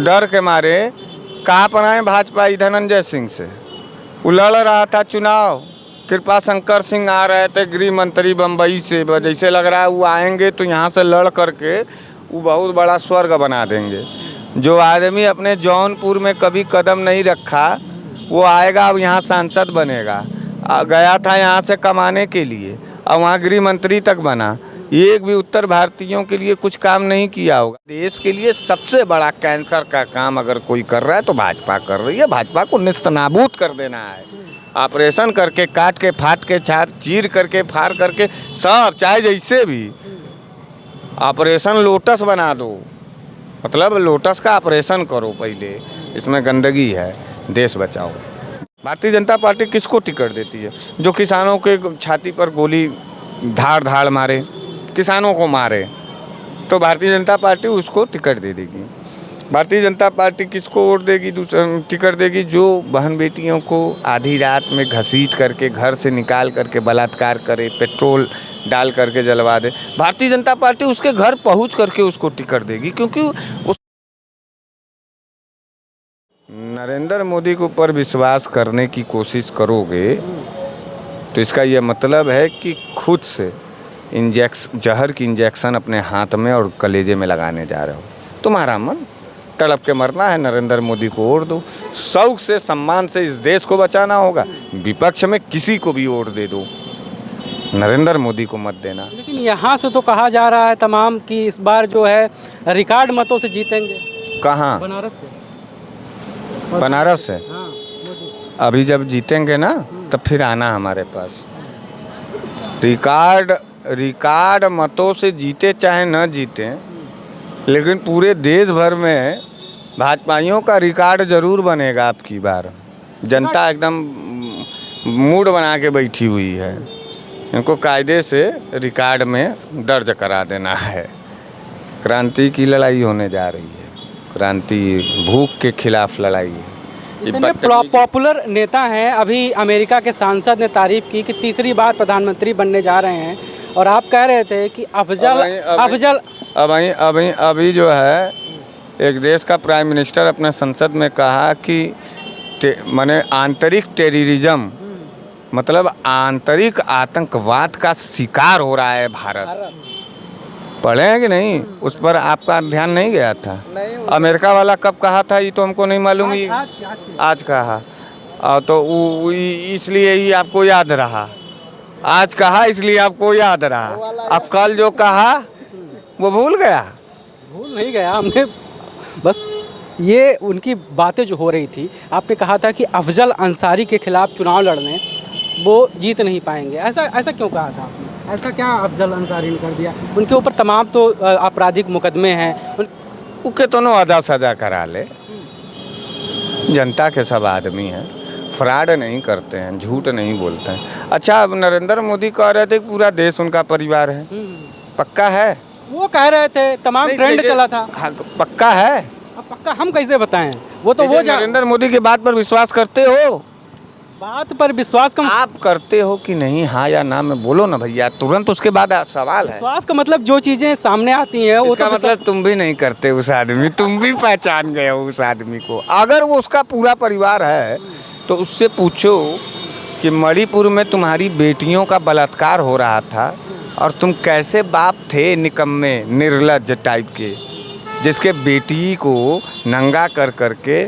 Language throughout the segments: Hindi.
डर के मारे कहाँ पर आए भाजपा धनंजय सिंह से। वो लड़ रहा था चुनाव, कृपा शंकर सिंह आ रहे थे गृह मंत्री बम्बई से, जैसे लग रहा है वो आएंगे तो यहाँ से लड़ करके वो बहुत बड़ा स्वर्ग बना देंगे। जो आदमी अपने जौनपुर में कभी कदम नहीं रखा वो आएगा, अब यहाँ सांसद बनेगा। गया था यहाँ से कमाने के लिए और वहाँ गृह मंत्री तक बना। एक भी उत्तर भारतीयों के लिए कुछ काम नहीं किया होगा। देश के लिए सबसे बड़ा कैंसर का काम अगर कोई कर रहा है तो भाजपा कर रही है। भाजपा को निस्तनाबूद कर देना है, ऑपरेशन करके, काट के, फाट के, चीर करके, फाड़ करके, सब चाहे जैसे भी ऑपरेशन लोटस बना दो। मतलब लोटस का ऑपरेशन करो पहले, इसमें गंदगी है, देश बचाओ। भारतीय जनता पार्टी किसको टिकट देती है? जो किसानों के छाती पर गोली धाड़ धाड़ मारे, किसानों को मारे, तो भारतीय जनता पार्टी उसको टिकट दे देगी। भारतीय जनता पार्टी किसको वोट देगी, दूसरा टिकट देगी? जो बहन बेटियों को आधी रात में घसीट करके घर से निकाल करके बलात्कार करे, पेट्रोल डाल करके जलवा दे। भारतीय जनता पार्टी उसके घर पहुंच करके उसको टिकट देगी, क्योंकि उस नरेंद्र मोदी के ऊपर विश्वास करने की कोशिश करोगे तो इसका यह मतलब है कि खुद से जहर की इंजेक्शन अपने हाथ में और कलेजे में लगाने जा रहे हो। तुम्हारा मन तड़प के मरना है, नरेंद्र मोदी को वोट दो। शौक से, सम्मान से इस देश को बचाना होगा। विपक्ष में किसी को भी वोट दे दो, नरेंद्र मोदी को मत देना। लेकिन यहाँ से तो कहा जा रहा है तमाम कि इस बार जो है रिकॉर्ड मतों से जीतेंगे। कहाँ? बनारस से। बनारस से? हाँ, अभी जब जीतेंगे ना तब फिर आना हमारे पास। रिकॉर्ड मतों से जीते चाहे न जीते, लेकिन पूरे देश भर में भाजपाइयों का रिकॉर्ड जरूर बनेगा। आपकी बार जनता एकदम मूड बना के बैठी हुई है, इनको कायदे से रिकॉर्ड में दर्ज करा देना है। क्रांति की लड़ाई होने जा रही है, क्रांति भूख के खिलाफ लड़ाई है। पॉपुलर नेता हैं, अभी अमेरिका के सांसद ने तारीफ की कि तीसरी बार प्रधानमंत्री बनने जा रहे हैं, और आप कह रहे थे कि अभी जो है एक देश का प्राइम मिनिस्टर अपने संसद में कहा कि माने आंतरिक टेररिज्म, मतलब आंतरिक आतंकवाद का शिकार हो रहा है भारत। पढ़े हैं कि नहीं? उस पर आपका ध्यान नहीं गया था? अमेरिका वाला कब कहा था ये तो हमको नहीं मालूम। आज कहा, तो इसलिए ही आपको याद रहा। आज कहा इसलिए आपको याद रहा। अब कल जो कहा वो भूल गया? भूल नहीं गया हमने, बस ये उनकी बातें जो हो रही थी। आपने कहा था कि अफजल अंसारी के खिलाफ चुनाव लड़ने वो जीत नहीं पाएंगे। ऐसा क्यों कहा था आपने? ऐसा क्या अफजल अंसारी ने कर दिया? उनके ऊपर तमाम तो आपराधिक मुकदमे हैं। उनके तो नो आधा सजा करा ले। जनता के सब आदमी हैं, फ्रॉड नहीं करते हैं, झूठ नहीं बोलते हैं। अच्छा, अब नरेंद्र मोदी कह रहे थे कि पूरा देश उनका परिवार है, पक्का है? वो कह रहे थे, तमाम ट्रेंड चला था। हाँ, तो पक्का है? अब पक्का हम कैसे बताएं? वो तो नरेंद्र मोदी की बात पर विश्वास करते हो? बात पर विश्वास का आप करते हो कि नहीं? हाँ या ना में बोलो ना भैया, तुरंत उसके बाद सवाल है। विश्वास का मतलब जो चीजें सामने आती हैं वो तो मतलब तुम भी नहीं करते उस आदमी, तुम भी पहचान गए हो उस आदमी को। अगर वो उसका पूरा परिवार है तो उससे पूछो कि मणिपुर में तुम्हारी बेटियों का बलात्कार हो रहा था और तुम कैसे बाप थे, निकम्मे निर्लज्ज टाइप के, जिसके बेटी को नंगा कर करके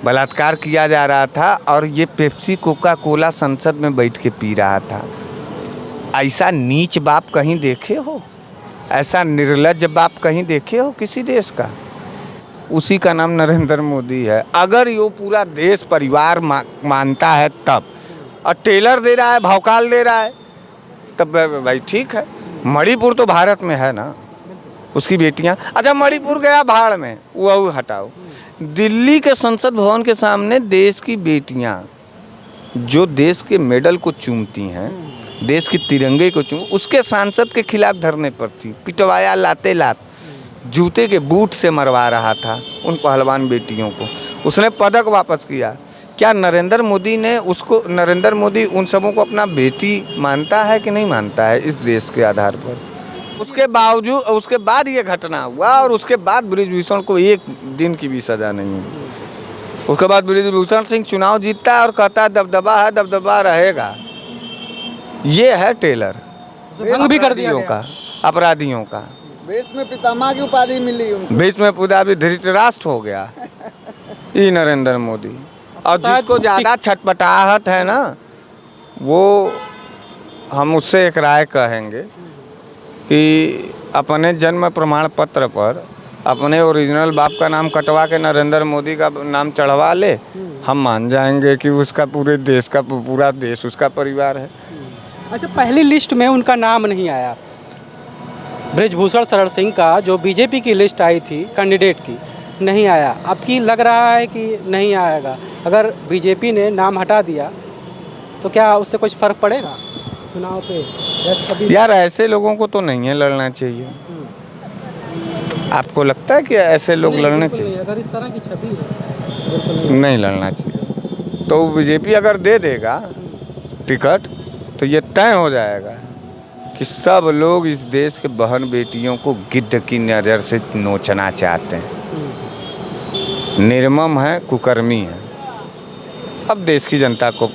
बलात्कार किया जा रहा था और ये पेप्सी कोका कोला संसद में बैठ के पी रहा था। ऐसा नीच बाप कहीं देखे हो? ऐसा निर्लज्ज बाप कहीं देखे हो किसी देश का? उसी का नाम नरेंद्र मोदी है। अगर ये पूरा देश परिवार मानता है तब, और टेलर दे रहा है, भौकाल दे रहा है, तब भाई ठीक है। मणिपुर तो भारत में है ना, उसकी बेटियां। अच्छा, मणिपुर गया भाड़ में, वो हटाओ। दिल्ली के संसद भवन के सामने देश की बेटियां जो देश के मेडल को चूमती हैं, देश के तिरंगे को उसके सांसद के खिलाफ धरने पर थी। पिटवाया लाते लात, जूते के बूट से मरवा रहा था उन पहलवान बेटियों को। उसने पदक वापस किया। क्या नरेंद्र मोदी उन सबों को अपना बेटी मानता है कि नहीं मानता है इस देश के आधार पर? उसके बावजूद उसके बाद ये घटना हुआ और उसके बाद बृजभूषण को एक दिन की भी सजा नहीं हुई। उसके बाद बृजभूषण सिंह चुनाव जीतता है और कहता है दबदबा है, दबदबा रहेगा। ये है टेलर भंग भी कर दिया अपराधियों का, अपराधियों का। देश में पितामह की उपाधि मिली उनको। बीच में पूरा भी धृतराष्ट्र हो गया ये नरेंद्र मोदी। और शायद जिसको ज़्यादा छटपटाहट है ना, वो हम उससे एक राय कहेंगे कि अपने जन्म प्रमाण पत्र पर अपने ओरिजिनल बाप का नाम कटवा के नरेंद्र मोदी का नाम चढ़वा ले, हम मान जाएंगे कि उसका पूरे देश का पूरा देश उसका परिवार है। अच्छा, पहली लिस्ट में उनका नाम नहीं आया, बृजभूषण शरण सिंह का जो बीजेपी की लिस्ट आई थी कैंडिडेट की, नहीं आया। आपकी लग रहा है कि नहीं आएगा, अगर बीजेपी ने नाम हटा दिया तो क्या उससे कुछ फ़र्क पड़ेगा चुनाव पे? यार ऐसे लोगों को तो नहीं है लड़ना चाहिए। आपको लगता है कि ऐसे लोग लड़ने चाहिए? अगर इस तरह की छवि है नहीं लड़ना चाहिए। तो बीजेपी अगर दे देगा टिकट तो ये तय हो जाएगा कि सब लोग इस देश के बहन बेटियों को गिद्ध की नज़र से नोचना चाहते हैं। निर्मम है, कुकर्मी है। अब देश की जनता को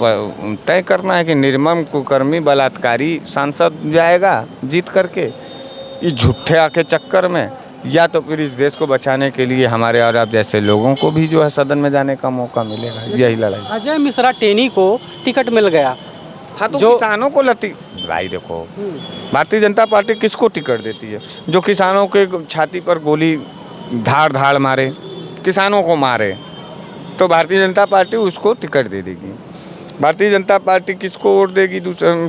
तय करना है कि निर्मम कुकर्मी बलात्कारी सांसद जाएगा जीत करके इस झूठे आके चक्कर में, या तो फिर इस देश को बचाने के लिए हमारे और आप जैसे लोगों को भी जो है सदन में जाने का मौका मिलेगा। यही लड़ाई। अजय मिश्रा टेनी को टिकट मिल गया। हाँ, तो जो किसानों को भाई देखो, भारतीय जनता पार्टी किसको टिकट देती है? जो किसानों के छाती पर गोली धाड़ धाड़ मारे, किसानों को मारे, तो भारतीय जनता पार्टी उसको टिकट दे देगी। भारतीय जनता पार्टी किसको वोट देगी,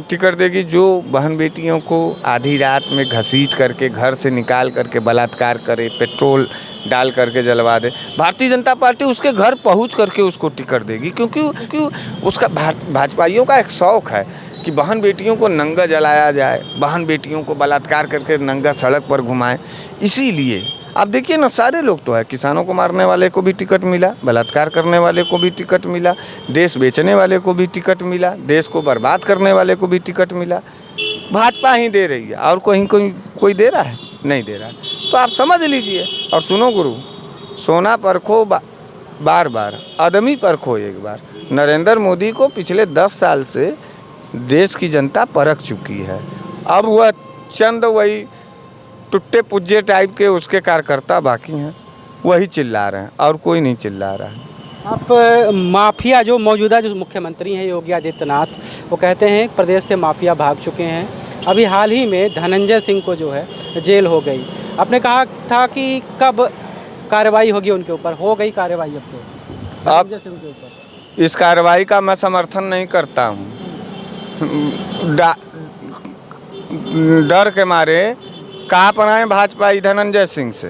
टिकट देगी? जो बहन बेटियों को आधी रात में घसीट करके घर से निकाल करके बलात्कार करे, पेट्रोल डाल करके जलवा दे, भारतीय जनता पार्टी उसके घर पहुंच करके उसको टिकट देगी। क्योंकि उसका भाजपाइयों का एक शौक़ है कि बहन बेटियों को नंगा जलाया जाए, बहन बेटियों को बलात्कार करके नंगा सड़क पर घुमाएं। इसीलिए आप देखिए ना, सारे लोग तो है, किसानों को मारने वाले को भी टिकट मिला, बलात्कार करने वाले को भी टिकट मिला, देश बेचने वाले को भी टिकट मिला, देश को बर्बाद करने वाले को भी टिकट मिला। भाजपा ही दे रही है और कोई दे रहा है? नहीं दे रहा है। तो आप समझ लीजिए। और सुनो गुरु, सोना परखो बार बार, आदमी परखो एक बार। नरेंद्र मोदी को पिछले 10 साल से देश की जनता परख चुकी है। अब वह चंद वही टुट्टे पुज्जे टाइप के उसके कार्यकर्ता बाकी हैं, वही चिल्ला रहे हैं और कोई नहीं चिल्ला रहा है। आप माफिया जो मौजूदा जो मुख्यमंत्री हैं योगी आदित्यनाथ, वो कहते हैं प्रदेश से माफिया भाग चुके हैं। अभी हाल ही में धनंजय सिंह को जो है जेल हो गई। आपने कहा था कि कब कार्रवाई होगी उनके ऊपर, हो गई कार्रवाई अब तो धनंजय सिंह के ऊपर। इस कार्रवाई का मैं समर्थन नहीं करता हूँ। डर के मारे कहाँ पर आए भाजपा धनंजय सिंह से?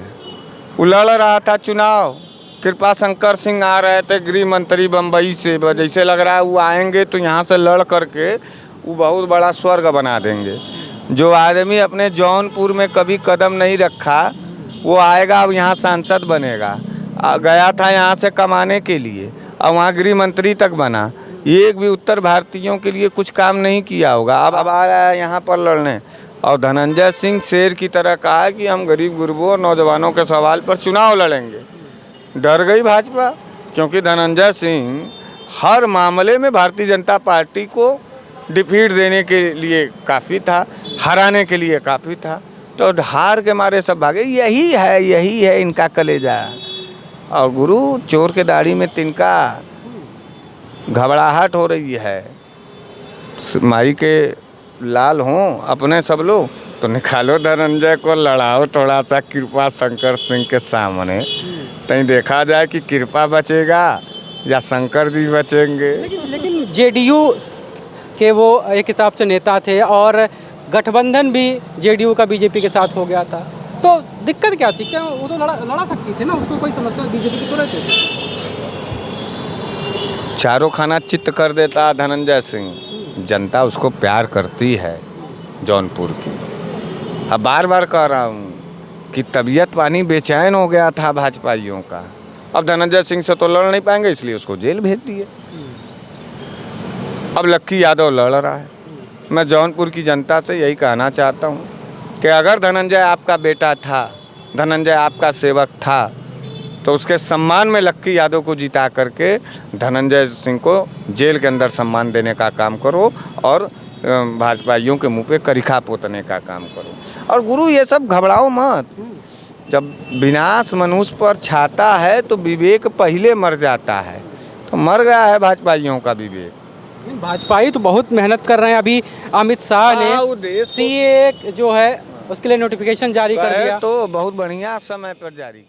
वो लड़ रहा था चुनाव, कृपा शंकर सिंह आ रहे थे गृह मंत्री बम्बई से, जैसे लग रहा है वो आएंगे तो यहाँ से लड़ करके वो बहुत बड़ा स्वर्ग बना देंगे। जो आदमी अपने जौनपुर में कभी कदम नहीं रखा वो आएगा, अब यहाँ सांसद बनेगा। गया था यहाँ से कमाने के लिए और वहाँ गृह मंत्री तक बना। एक भी उत्तर भारतीयों के लिए कुछ काम नहीं किया होगा, अब आ रहा है यहाँ पर लड़ने। और धनंजय सिंह शेर की तरह कहा कि हम गरीब गुरबों और नौजवानों के सवाल पर चुनाव लड़ेंगे। डर गई भाजपा, क्योंकि धनंजय सिंह हर मामले में भारतीय जनता पार्टी को डिफीट देने के लिए काफ़ी था, हराने के लिए काफ़ी था। तो हार के मारे सब भागे। यही है इनका कलेजा। और गुरु, चोर के दाढ़ी में तिनका, घबराहट हो रही है। माई के लाल हों अपने सब लोग तो निकालो धनंजय को, लड़ाओ थोड़ा सा कृपा शंकर सिंह के सामने, कहीं देखा जाए कि कृपा बचेगा या शंकर जी बचेंगे। लेकिन जेडीयू के वो एक हिसाब से नेता थे और गठबंधन भी जेडीयू का बीजेपी के साथ हो गया था, तो दिक्कत क्या थी? क्या वो तो लड़ा सकती थी ना, उसको कोई समस्या बीजेपी की तो रहती थी। चारों खाना चित्त कर देता धनंजय सिंह। जनता उसको प्यार करती है जौनपुर की। अब बार बार कह रहा हूँ कि तबीयत पानी बेचैन हो गया था भाजपाइयों का। अब धनंजय सिंह से तो लड़ नहीं पाएंगे, इसलिए उसको जेल भेज दिए। अब लक्की यादव लड़ रहा है। मैं जौनपुर की जनता से यही कहना चाहता हूँ कि अगर धनंजय आपका बेटा था, धनंजय आपका सेवक था, तो उसके सम्मान में लक्की यादव को जिता करके धनंजय सिंह को जेल के अंदर सम्मान देने का काम करो और भाजपाइयों के मुंह पे करिखा पोतने का काम करो। और गुरु ये सब घबराओ मत। जब विनाश मनुष्य पर छाता है तो विवेक पहले मर जाता है। तो मर गया है भाजपाइयों का विवेक। नहीं, भाजपाई तो बहुत मेहनत कर रहे हैं। अभी अमित शाह वो ने देश को- सीए जो है उसके लिए नोटिफिकेशन जारी कर दिया। तो बहुत बढ़िया समय पर जारी